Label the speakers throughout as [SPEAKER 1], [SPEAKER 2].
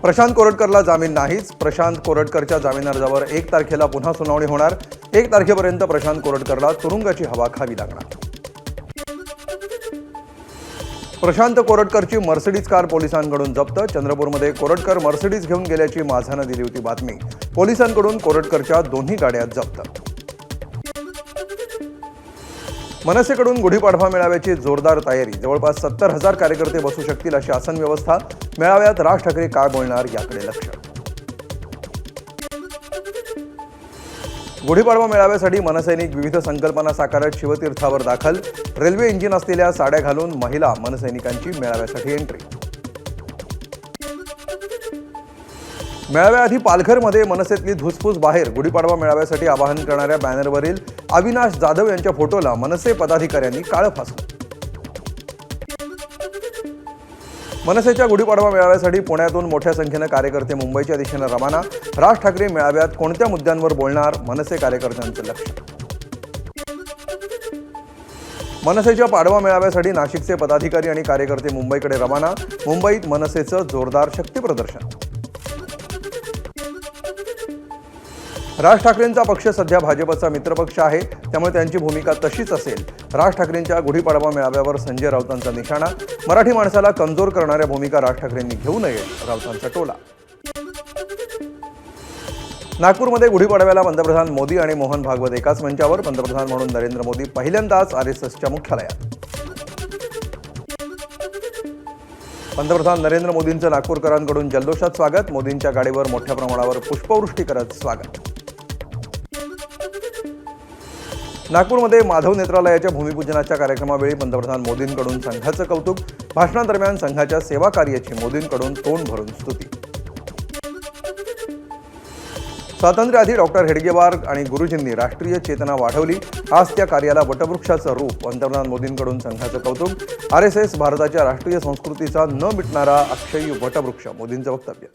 [SPEAKER 1] प्रशांत कोरटकरला जामीन नाहीच. प्रशांत कोरटकरच्या जामीन अर्जावर 1 तारखेला पुन्हा सुनावणी होणार. 1 तारखेपर्यंत प्रशांत कोरटकरला तुरुंगाची हवा खावी लागणार. प्रशांत कोरटकरची मर्सिडीज कार पोलिसांकडून जप्त. चंद्रपूरमध्ये कोरटकर मर्सिडीज घेऊन गेल्याची माझानं दिली होती बातमी. पोलिसांकडून कोरटकरच्या दोन्ही गाड्या जप्त. मनसेकडून गुढीपाडवा मेळाव्याची जोरदार तयारी. जवळपास 70,000 कार्यकर्ते बसू शकतील अशी आसन व्यवस्था. मेळाव्यात राज ठाकरे काय बोलणार याकडे लक्ष. गुढीपाडवा मेळाव्यासाठी मनसैनिक विविध संकल्पना साकारत शिवतीर्थावर दाखल. रेल्वे इंजिन असलेल्या साड्या घालून महिला मनसैनिकांची मेळाव्यासाठी एंट्री. मेळाव्याआधी पालघरमध्ये मनसेतली धुसफूस बाहेर. गुढीपाडवा मेळाव्यासाठी आवाहन करणाऱ्या बॅनरवरील अविनाश जाधव यांच्या फोटोला मनसे पदाधिकाऱ्यांनी काळं फासलं. मनसेच्या गुढीपाडवा मेळाव्यासाठी पुण्यातून मोठ्या संख्येनं कार्यकर्ते मुंबईच्या दिशेनं रवाना. राज ठाकरे मेळाव्यात कोणत्या मुद्द्यांवर बोलणार, मनसे कार्यकर्त्यांचं लक्ष. मनसेच्या पाडवा मेळाव्यासाठी नाशिकचे पदाधिकारी आणि कार्यकर्ते मुंबईकडे रवाना. मुंबईत मनसेचं जोरदार शक्तीप्रदर्शन. राज ठाकरेंचा पक्ष सध्या भाजपचा मित्रपक्ष आहे, त्यामुळे त्यांची भूमिका तशीच असेल. राज ठाकरेंच्या गुढीपाडवा मेळाव्यावर संजय राऊतांचा निशाणा. मराठी माणसाला कमजोर करणाऱ्या भूमिका राज ठाकरेंनी घेऊ नये, राऊतांचा टोला. नागपूरमध्ये गुढीपाडव्याला पंतप्रधान मोदी आणि मोहन भागवत एकाच मंचावर. पंतप्रधान म्हणून नरेंद्र मोदी पहिल्यांदाच RSSच्या मुख्यालयात. पंतप्रधान नरेंद्र मोदींचं नागपूरकरांकडून जल्लोषात स्वागत. मोदींच्या गाडीवर मोठ्या प्रमाणावर पुष्पवृष्टी करत स्वागत. नागपूरमध्ये माधव नेत्रालयाच्या भूमिपूजनाच्या कार्यक्रमावेळी पंतप्रधान मोदींकडून संघाचं कौतुक. भाषणादरम्यान संघाच्या सेवा कार्याची मोदींकडून तोंड भरून स्तुती. स्वातंत्र्याआधी डॉक्टर हेडगेवार आणि गुरुजींनी राष्ट्रीय चेतना वाढवली. आज त्या कार्याला वटवृक्षाचं रूप. पंतप्रधान मोदींकडून संघाचं कौतुक. RSS भारताच्या राष्ट्रीय संस्कृतीचा न मिटणारा अक्षय्य वटवृक्ष, मोदींचं वक्तव्य.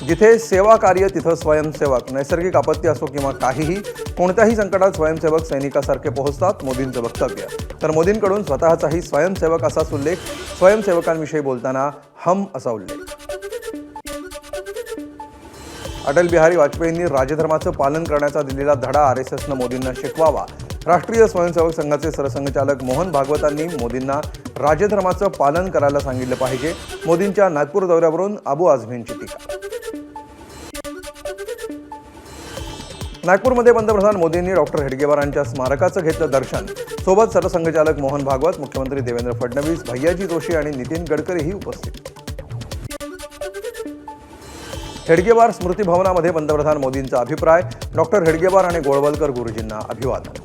[SPEAKER 1] जिथे सेवा कार्य तिथं स्वयंसेवक. नैसर्गिक आपत्ती असो किंवा काहीही, कोणत्याही संकटात स्वयंसेवक सैनिकासारखे पोहोचतात, मोदींचं वक्तव्य. तर मोदींकडून स्वतःचाही स्वयंसेवक असाच उल्लेख. स्वयंसेवकांविषयी बोलताना हम असा उल्लेख. अटल बिहारी वाजपेयींनी राजधर्माचं पालन करण्याचा दिलेला धडा RSSनं मोदींना शिकवावा. राष्ट्रीय स्वयंसेवक संघाचे सरसंघचालक मोहन भागवतांनी मोदींना राजधर्माचं पालन करायला सांगितलं पाहिजे. मोदींच्या नागपूर दौऱ्यावरून अबू आझमींची टीका. नागपूरमध्ये पंतप्रधान मोदींनी डॉक्टर हेडगेवारांच्या स्मारकाचं घेतलं दर्शन. सोबत सरसंघचालक मोहन भागवत, मुख्यमंत्री देवेंद्र फडणवीस, भैयाजी जोशी आणि नितीन गडकरीही उपस्थित. हेडगेवार स्मृती भवनामध्ये पंतप्रधान मोदींचा अभिप्राय. डॉक्टर हेडगेवार आणि गोळवलकर गुरुजींना अभिवादन.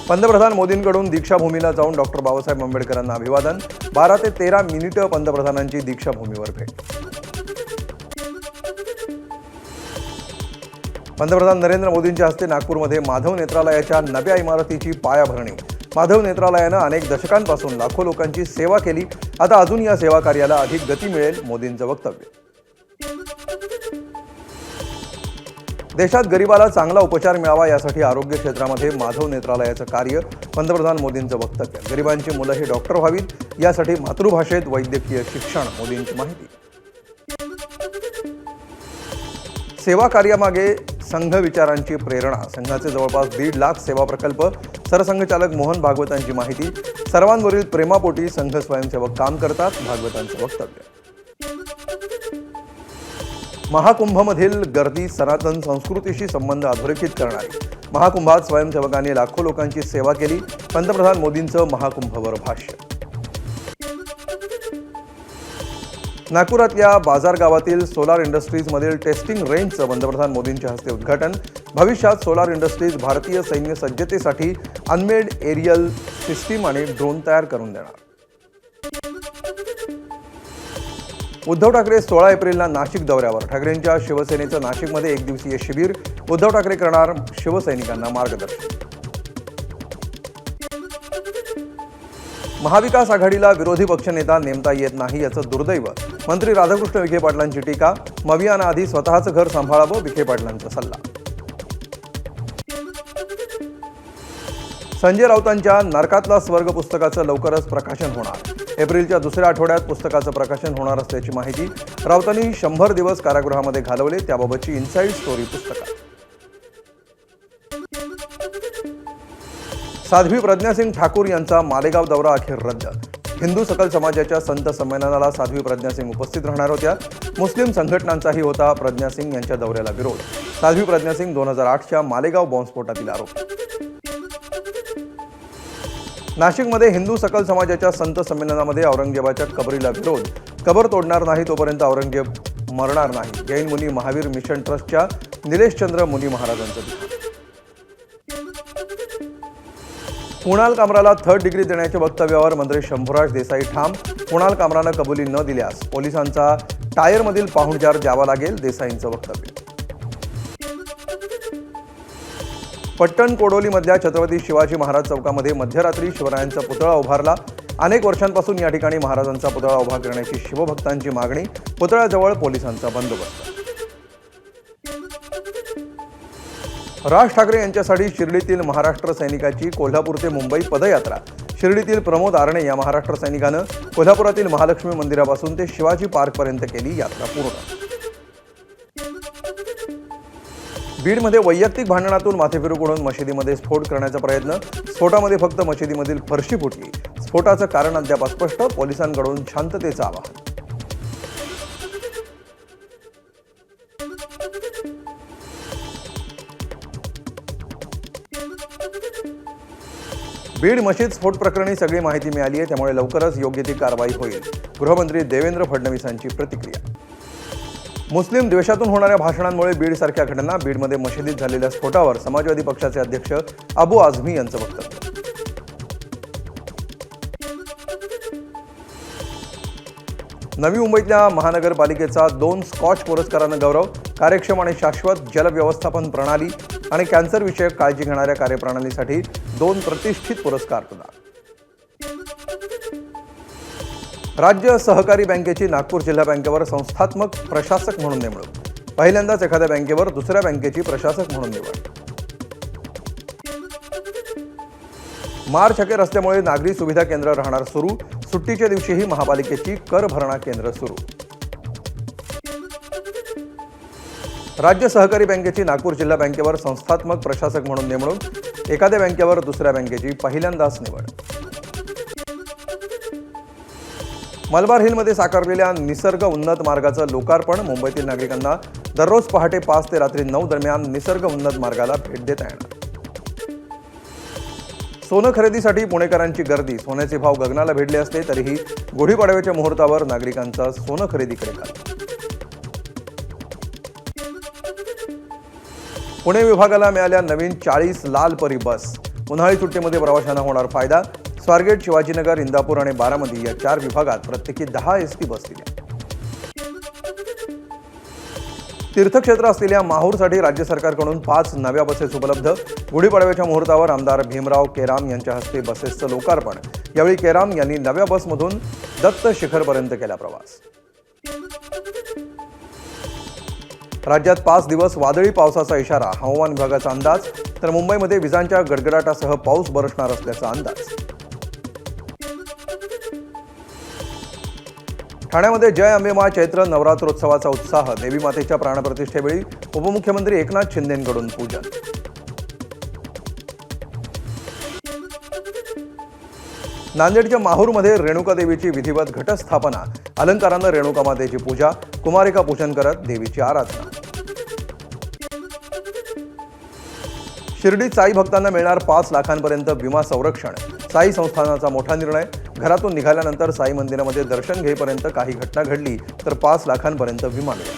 [SPEAKER 1] पंतप्रधान मोदींकडून दीक्षाभूमीला जाऊन डॉक्टर बाबासाहेब आंबेडकरांना अभिवादन. 12 ते 13 मिनिटं पंतप्रधानांची दीक्षाभूमीवर भेट. पंतप्रधान नरेंद्र मोदींच्या हस्ते नागपूरमध्ये माधव नेत्रालयाच्या नव्या इमारतीची पायाभरणी. माधव नेत्रालयानं अनेक दशकांपासून लाखो लोकांची सेवा केली. आता अजून या सेवा कार्याला अधिक गती मिळेल, मोदींचं वक्तव्य. देशात गरिबाला चांगला उपचार मिळावा यासाठी आरोग्य क्षेत्रामध्ये माधव नेत्रालयाचं कार्य. पंतप्रधान मोदींचं वक्तव्य. गरिबांची मुलंही डॉक्टर व्हावीत यासाठी मातृभाषेत वैद्यकीय शिक्षण, मोदींची माहिती. सेवा कार्यामागे संघ विचारांची प्रेरणा. संघाचे जवळपास 1.5 लाख सेवा प्रकल्प. सरसंघचालक मोहन भागवतांची माहिती. सर्वांवरील प्रेमापोटी संघ स्वयंसेवक काम करतात, भागवतांचं वक्तव्य. महाकुंभमधील गर्दी सनातन संस्कृतीशी संबंध अधोरेखित करणारी. महाकुंभात स्वयंसेवकांनी लाखो लोकांची सेवा केली. पंतप्रधान मोदींचं महाकुंभवर भाष्य. नागपुरातल्या बाजार गावातील सोलार इंडस्ट्रीजमधील टेस्टिंग रेंजचं पंतप्रधान मोदींच्या हस्ते उद्घाटन. भविष्यात सोलार इंडस्ट्रीज भारतीय सैन्य सज्जतेसाठी अनमेड एरियल सिस्टीम आणि ड्रोन तयार करून देणार. उद्धव ठाकरे 16 एप्रिलला नाशिक दौऱ्यावर. ठाकरेंच्या शिवसेनेचं नाशिकमध्ये 1 दिवसीय शिबिर. उद्धव ठाकरे करणार शिवसैनिकांना मार्गदर्शन. महाविकास आघाडीला विरोधी पक्षनेता नेमता येत नाही याचं दुर्दैव. मंत्री राधाकृष्ण विखे पाटलांची टीका. मवियानं आधी स्वतःचं घर सांभाळावं, विखे पाटलांचा सल्ला. संजय राऊतांच्या नरकातला स्वर्ग पुस्तकाचं लवकरच प्रकाशन होणार। एप्रिलच्या दुसऱ्या आठवड्यात पुस्तकाचं प्रकाशन होणार असल्याची माहिती राऊतांनी 100 दिवस कारागृहामध्ये घालवले त्याबाबतची इनसाइड स्टोरी पुस्तकात। साध्वी प्रज्ञासिंग ठाकूर यांचा मालेगाव दौरा अखेर रद्द। हिंदू सकल समाजाच्या संत संमेलनाला साध्वी प्रज्ञासिंग उपस्थित राहणार होत्या। मुस्लिम संघटनांचाही होता प्रज्ञासिंग यांच्या दौऱ्याला विरोध। साध्वी प्रज्ञासिंग 2008च्या मालेगाव बॉम्बस्फोटातील आरोप। नाशिकमध्ये हिंदू सकल समाजाच्या संत संमेलनामध्ये औरंगजेबाच्या कबरीला विरोध। कबर तोडणार नाही तोपर्यंत औरंगजेब मरणार नाही। जैन मुनी महावीर मिशन ट्रस्टच्या निलेशचंद्र मुनी महाराजांचं विधान। कुणाल कामराला 3rd डिग्री देण्याच्या वक्तव्यावर मंत्री शंभूराज देसाई ठाम। कुणाल कामरानं कबुली न दिल्यास पोलिसांचा टायरमधील पाहुणचार द्यावा लागेल, देसाईंचं वक्तव्य। पट्टण कोडोलीमधल्या छत्रपती शिवाजी महाराज चौकामध्ये मध्यरात्री शिवरायांचा पुतळा उभारला। अनेक वर्षांपासून या ठिकाणी महाराजांचा पुतळा उभा करण्याची शिवभक्तांची मागणी। पुतळ्याजवळ पोलिसांचा बंदोबस्त। राज ठाकरे यांच्यासाठी शिर्डीतील महाराष्ट्र सैनिकाची कोल्हापूर ते मुंबई पदयात्रा। शिर्डीतील प्रमोद आरणे या महाराष्ट्र सैनिकानं कोल्हापुरातील महालक्ष्मी मंदिरापासून ते शिवाजी पार्कपर्यंत केली यात्रा पूर्ण। बीडमध्ये वैयक्तिक भांडणातून माथेफिरू करून मशिदीमध्ये स्फोट करण्याचा प्रयत्न। स्फोटामध्ये फक्त मशिदीमधील फरशी फुटली। स्फोटाचं कारण अद्याप अस्पष्ट। पोलिसांकडून शांततेचं आवाहन। बीड मशीद स्फोट प्रकरणी सगळी माहिती मिळाली आहे, त्यामुळे लवकरच योग्य ती कारवाई होईल। गृहमंत्री देवेंद्र फडणवीसांची प्रतिक्रिया। मुस्लिम द्वेषातून होणाऱ्या भाषणांमुळे बीडसारख्या घटना। बीडमध्ये मशिदीत झालेल्या स्फोटावर समाजवादी पक्षाचे अध्यक्ष अबू आझमी यांचं वक्तव्य। नवी मुंबईतल्या महानगरपालिकेचा 2 स्कॉच पुरस्कारानं गौरव। कार्यक्षम आणि शाश्वत जलव्यवस्थापन प्रणाली आणि कॅन्सर विषयक काळजी घेणाऱ्या कार्यप्रणालीसाठी 2 प्रतिष्ठित पुरस्कार प्रदान। राज्य सहकारी बँकेची नागपूर जिल्हा बँकेवर संस्थात्मक प्रशासक म्हणून नेमणूक। पहिल्यांदाच एखाद्या बँकेवर दुसऱ्या बँकेची प्रशासक म्हणून निवड। मार्च अखेर असल्यामुळे नागरी सुविधा केंद्र राहणार सुरू। सुट्टीच्या दिवशीही महापालिकेची कर भरणा केंद्र सुरू। राज्य सहकारी बँकेची नागपूर जिल्हा बँकेवर संस्थात्मक प्रशासक म्हणून नेमणूक। एखाद्या बँकेवर दुसऱ्या बँकेची पहिल्यांदाच निवड। मलबार हिलमध्ये साकारलेल्या निसर्ग उन्नत मार्गाचं लोकार्पण। मुंबईतील नागरिकांना दररोज पहाटे 5 ते रात्री 9 दरम्यान निसर्ग उन्नत मार्गाला भेट देता येणार। सोनं खरेदीसाठी पुणेकरांची गर्दी। सोन्याचे भाव गगनाला भिडले असले तरीही गुढीपाडव्याच्या मुहूर्तावर नागरिकांचा सोनं खरेदीकडे कल। पुणे विभागाला मिळाल्या नवीन 40 लाल परी बस। उन्हाळी सुट्टीमध्ये प्रवाशांना होणार फायदा। स्वारगेट, शिवाजीनगर, इंदापूर आणि बारामती या 4 विभागात प्रत्येकी 10 एसटी बस दिल्या। तीर्थक्षेत्र असलेल्या माहूरसाठी राज्य सरकारकडून 5 नव्या बसेस उपलब्ध। गुढीपाडव्याच्या मुहूर्तावर आमदार भीमराव केराम यांच्या हस्ते बसेसचं लोकार्पण। यावेळी केराम यांनी नव्या बसमधून दत्त शिखरपर्यंत केला प्रवास। राज्यात 5 दिवस वादळी पावसाचा इशारा। हवामान विभागाचा अंदाज। तर मुंबईमध्ये विजांच्या गडगडाटासह पाऊस बरसणार असल्याचा अंदाज। ठाण्यामध्ये जय अंबे माँ चैत्र नवरात्रोत्सवाचा उत्साह। देवी मातेच्या प्राणप्रतिष्ठेवेळी उपमुख्यमंत्री एकनाथ शिंदेंकडून पूजन। नांदेडच्या माहूरमध्ये रेणुका देवीची विधिवत घटस्थापना। अलंकारानं रेणुका मातेची पूजा। कुमारिका पूजन करत देवीची आराधना। शिर्डीत साई भक्तांना मिळणार 5 लाखांपर्यंत विमा संरक्षण। साई संस्थानाचा मोठा निर्णय। घरातून निघाल्यानंतर साई मंदिरामध्ये दर्शन घेईपर्यंत काही घटना घडली तर 5 लाखांपर्यंत विमा मिळेल।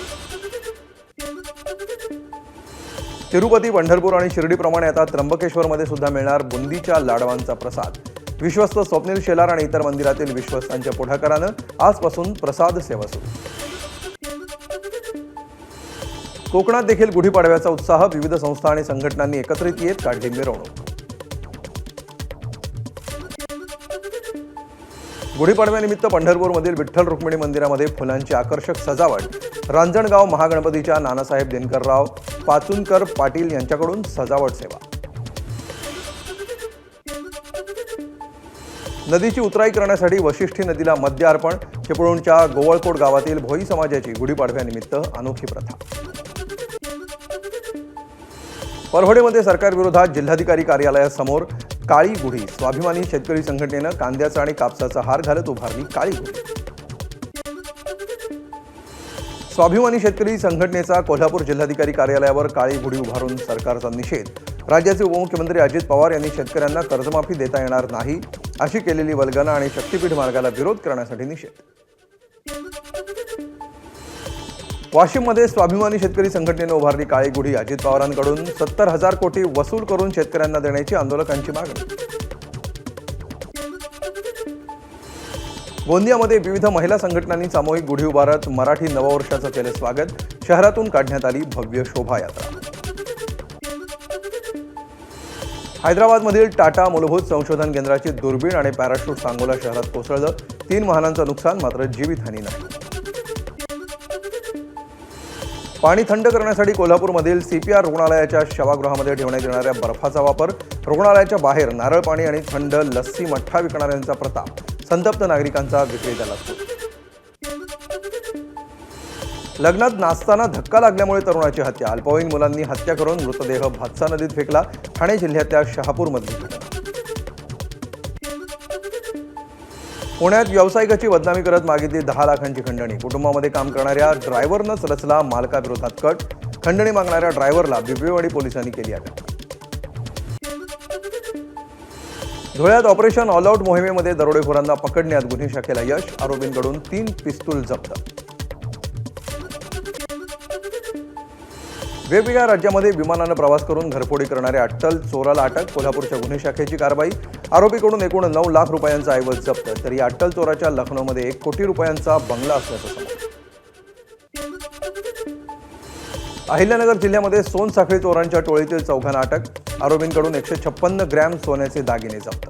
[SPEAKER 1] तिरुपती, पंढरपूर आणि शिर्डीप्रमाणे आता त्र्यंबकेश्वरमध्ये सुद्धा मिळणार बुंदीच्या लाडवांचा प्रसाद। विश्वस्त स्वप्नील शेलार आणि इतर मंदिरातील विश्वस्तांच्या पुढाकारानं आजपासून प्रसाद सेवा सुरू। कोकणात देखील गुढीपाडव्याचा उत्साह। विविध संस्था आणि संघटनांनी एकत्रित येत काढली मिरवणूक। गुढीपाडव्यानिमित्त पंढरपूरमधील विठ्ठल रुक्मिणी मंदिरामध्ये फुलांची आकर्षक सजावट। रांजणगाव महागणपतीच्या नानासाहेब दिनकरराव पाचुनकर पाटील यांच्याकडून सजावट सेवा। नदीची उतराई करण्यासाठी वशिष्ठी नदीला मद्य अर्पण. चिपळूणच्या गोवळकोट गावातील भोई समाजाची गुढीपाडव्यानिमित्त अनोखी प्रथा. परभणीमध्ये सरकारविरोधात जिल्हाधिकारी कार्यालयासमोर काळी गुढी. स्वाभिमानी शेतकरी संघटनेनं कांद्याचा आणि कापसाचा हार घालत उभारली काळी गुढी. स्वाभिमानी शेतकरी संघटनेचा कोल्हापूर जिल्हाधिकारी कार्यालयावर काळी गुढी उभारून सरकारचा निषेध. राज्याचे उपमुख्यमंत्री अजित पवार यांनी शेतकऱ्यांना कर्जमाफी देता येणार नाही अशी केलेली वल्गना आणि शक्तीपीठ मार्गाला विरोध करण्यासाठी निषेध. वाशिममध्ये स्वाभिमानी शेतकरी संघटनेने उभारली काळी गुढी. अजित पवारांकडून 70,000 कोटी वसूल करून शेतकऱ्यांना देण्याची आंदोलकांची मागणी. गोंदियामध्ये विविध महिला संघटनांनी सामूहिक गुढी उभारत मराठी नववर्षाचं केलं स्वागत. शहरातून काढण्यात आली भव्य शोभायात्रा. हैदराबादमधील टाटा मूलभूत संशोधन केंद्राची दुर्बीण आणि पॅराशूट सांगोला शहरात कोसळलं. 3 वाहनांचं नुकसान, मात्र जीवितहानी नाही. पाणी थंड करण्यासाठी कोल्हापूरमधील CPR रुग्णालयाच्या शवागृहामध्ये ठेवण्यात येणाऱ्या बर्फाचा वापर. रुग्णालयाच्या बाहेर नारळ पाणी आणि थंड लस्सी मठ्ठा विकणाऱ्यांचा प्रताप. संतप्त नागरिकांचा विक्रेत्याला सूट. लग्नात नाचताना धक्का लागल्यामुळे तरुणाची हत्या. अल्पवयीन मुलांनी हत्या करून मृतदेह भातसा नदीत फेकला. ठाणे जिल्ह्यातल्या शहापूरमधली घटना. पुण्यात व्यावसायिकाची बदनामी करत मागितली 10 लाखांची खंडणी. कुटुंबामध्ये काम करणाऱ्या ड्रायव्हरनंच रचला मालकाविरोधात कट. खंडणी मागणाऱ्या ड्रायव्हरला बिबवेवाडी पोलिसांनी केली अटक. धुळ्यात ऑपरेशन ऑलआउट मोहिमेमध्ये दरोडेखोरांना पकडण्यात गुन्हे शाखेला यश. आरोपींकडून 3 पिस्तूल जप्त. वेगवेगळ्या राज्यामध्ये विमानानं प्रवास करून घरफोडी करणाऱ्या अट्टल चोराला अटक. कोल्हापूरच्या गुन्हे शाखेची कारवाई. आरोपीकडून एकूण 9 लाख रुपयांचा ऐवज जप्त. तर या अट्टल चोराच्या लखनौमध्ये 1 कोटी रुपयांचा बंगला असल्याचं समोर. अहिल्यानगर जिल्ह्यामध्ये सोनसाखळी चोरांच्या टोळीतील 4घांना अटक. आरोपींकडून 156 ग्रॅम सोन्याचे दागिने जप्त.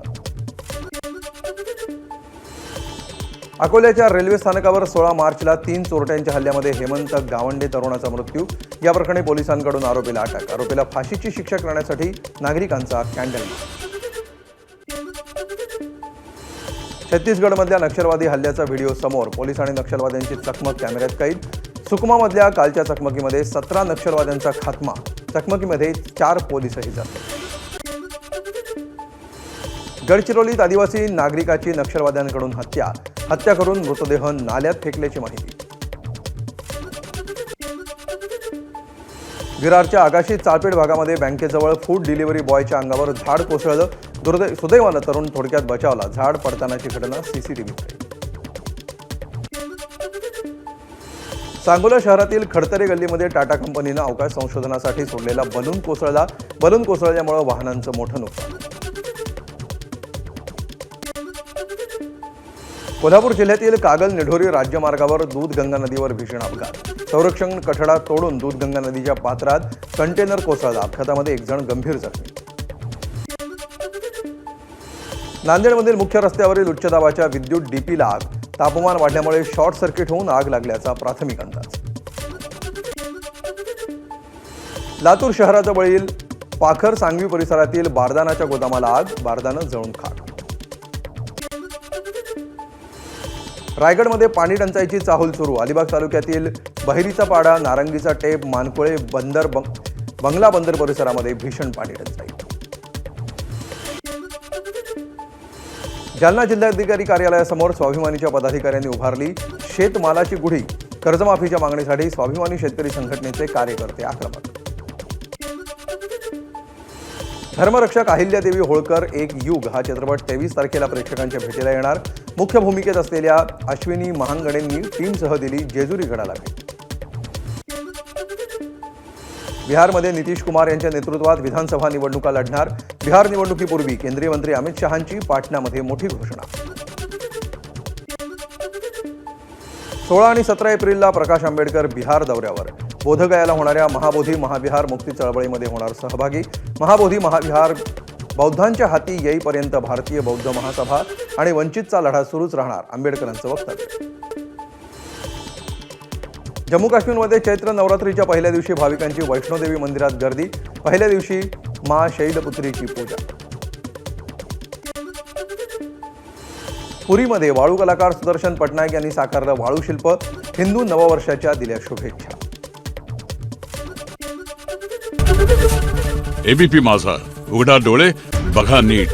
[SPEAKER 1] अकोल्याच्या रेल्वे स्थानकावर 16 मार्चला 3 चोरट्यांच्या हल्ल्यामध्ये हेमंत गावंडे तरुणाचा मृत्यू. या प्रकरणी पोलिसांकडून आरोपीला अटक. आरोपीला फाशीची शिक्षा करण्यासाठी नागरिकांचा कॅन्डल मार्च. छत्तीसगडमधल्या नक्षलवादी हल्ल्याचा व्हिडिओ समोर. पोलीस आणि नक्षलवाद्यांची चकमक कॅमेऱ्यात कैद. सुकमामधल्या कालच्या चकमकीमध्ये 17 नक्षलवाद्यांचा खात्मा. चकमकीमध्ये 4 पोलीसही जखमी. गडचिरोलीत आदिवासी नागरिकाची नक्षलवाद्यांकडून हत्या करून मृतदेह नाल्यात फेकल्याची माहिती. विरारच्या आगाशी चाळपेठ भागामध्ये बँकेजवळ फूड डिलिव्हरी बॉयच्या अंगावर झाड कोसळलं. सुदैवानं तरुण थोडक्यात बचावला. झाड पडतानाची घटना CCTVत. सांगोला शहरातील खडतरे गल्लीमध्ये टाटा कंपनीनं अवकाश संशोधनासाठी सोडलेला बलून कोसळला. बलून कोसळल्यामुळे वाहनांचं मोठं नुकसान. कोल्हापूर जिल्ह्यातील कागल निढोरी राज्यमार्गावर दूधगंगा नदीवर भीषण अपघात. संरक्षण कठडा तोडून दूधगंगा नदीच्या पात्रात कंटेनर कोसळला. अपघातामध्ये 1 जण गंभीर जखमी. नांदेडमधील मुख्य रस्त्यावरील उच्च दाबाच्या विद्युत डीपीला आग. तापमान वाढल्यामुळे शॉर्ट सर्किट होऊन आग लागल्याचा प्राथमिक अंदाज. लातूर शहराजवळील पाखर सांगवी परिसरातील बारदानाच्या गोदामाला आग. बारदानं जळून खाक. रायगडमध्ये पाणी टंचाईची चाहूल सुरू. अलिबाग तालुक्यातील बहिरीचा पाडा, नारंगीचा टेप, मानकोळे बंगला बंदर परिसरामध्ये भीषण पाणी टंचाई. जालना जिल्हाधिकारी कार्यालयासमोर स्वाभिमानीच्या पदाधिकाऱ्यांनी उभारली शेतमालाची गुढी. कर्जमाफीच्या मागणीसाठी स्वाभिमानी शेतकरी संघटनेचे कार्यकर्ते आक्रमक. धर्मरक्षक अहिल्यादेवी होळकर एक युग हा चित्रपट 23 तारखेला प्रेक्षकांच्या भेटीला येणार. मुख्य भूमिकेत असलेल्या अश्विनी महांगणेंनी टीमसह दिली जेजुरी गडाला भेट. बिहारमध्ये नितीश कुमार यांच्या नेतृत्वात विधानसभा निवडणुका लढणार. बिहार निवडणुकीपूर्वी केंद्रीय मंत्री अमित शहांची पाटण्यामध्ये मोठी घोषणा. 16 आणि 17 एप्रिलला प्रकाश आंबेडकर बिहार दौऱ्यावर. बोधगयाला होणाऱ्या महाबोधी महाविहार मुक्ती चळवळीमध्ये होणार सहभागी. महाबोधी महाविहार बौद्धांच्या हाती येईपर्यंत भारतीय बौद्ध महासभा आणि वंचितचा लढा सुरूच राहणार, आंबेडकरांचं वक्तव्य. जम्मू काश्मीरमध्ये चैत्र नवरात्रीच्या पहिल्या दिवशी भाविकांची वैष्णोदेवी मंदिरात गर्दी. पहिल्या दिवशी मा शैलपुत्रीची पूजा. पुरीमध्ये वाळू कलाकार सुदर्शन पटनायक यांनी साकारलं वाळू शिल्प. हिंदू नववर्षाच्या दिल्या शुभेच्छा.
[SPEAKER 2] एबीपी माझा, उघडा डोळे बघा नीट.